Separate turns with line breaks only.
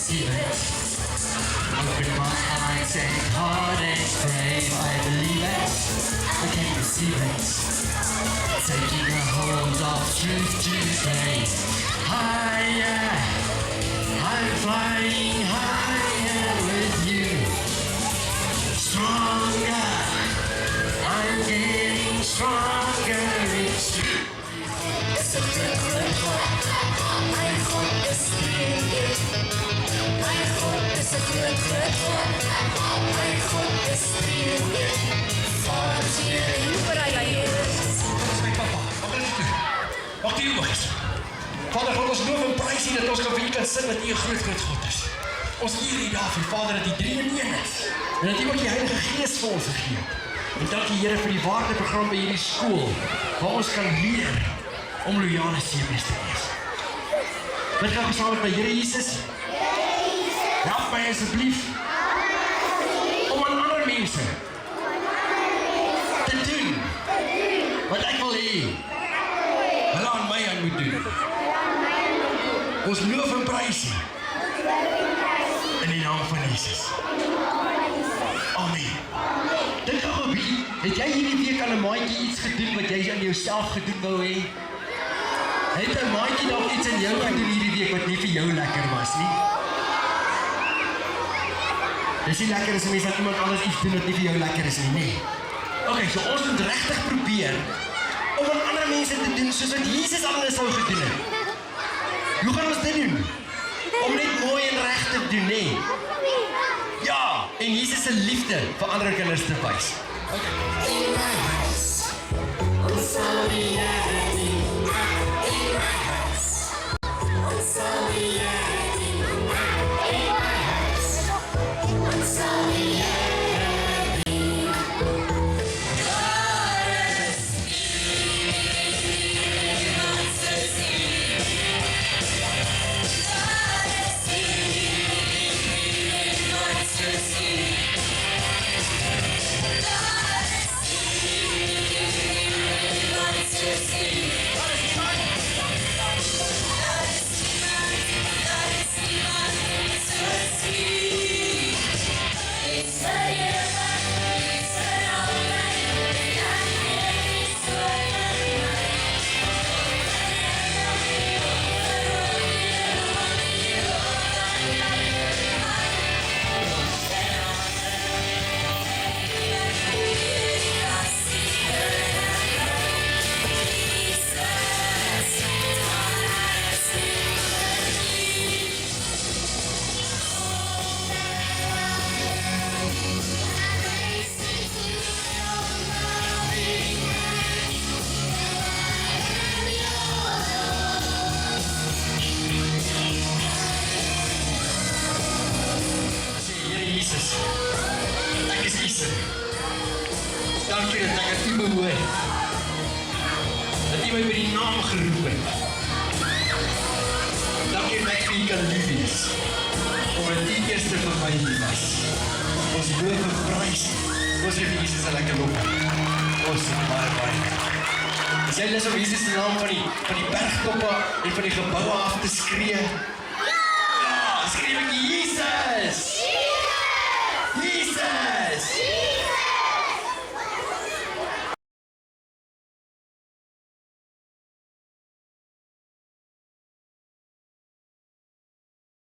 receive it. Open my eyes and heart and pray. I believe it, I can receive it. Taking a hold of truth today. Higher, I'm flying higher with you. Stronger, I'm getting stronger. It's true. It's a good one. I hope it's good. I hope it's a good one. I hope it's good. For you, but I like it.
My papa, wat wil jy doen? Wacht hier nog eens. Vader, God, ons loof en prijs hier dat ons kan vir kan sing dat U 'n groot God is. Ons eer U daarvoor, Vader, dat U 3 in 1 is. En dat U ook die Heilige Gees vir ons gegee het. En dankie Here vir die waardeprogram by hierdie skool, waar ons kan leer om loyale sewees te wees. Bid gou saam met my, Here Jesus. Help my asseblief om aan ander mense te doen wat ek wil hê hulle aan my aan moet doen. Ons loof en prys U in die naam van Jesus. Amen. Dink gou 'n bietjie, het jy hierdie week aan 'n maatjie iets gedoen wat jy aan jouself gedoen wou hê? Het 'n maatjie dalk iets aan jou gedoen hierdie week wat nie vir jou lekker was nie? Dis nie lekker as 'n mens aan iemand anders iets doen wat nie vir jou lekker is nie, nee. Okay, so ons moet regtig probeer om aan ander mense te doen soos wat Jesus aan hulle sou gedoen het. Hoe gaan ons dit doen? Om net mooi en reg te doen, nee. Ja, en Jesus se liefde vir ander kinders te wys.
In my house, I'm sorry, in my house, I'm sorry, in my house, I'm sorry,
dankie dat ek aan U behoort. Dat U my by die naam geroep het. Dankie dat ek vir U kan lief wees. Omdat U eerste vir my lief was. Ons loof en prys. Ons gee vir Jesus 'n lekker loop. Ons sê baie. Is jy lus om Jesus se naam van die bergtoppe en van die geboue af te skree? Ja, skree ek hier.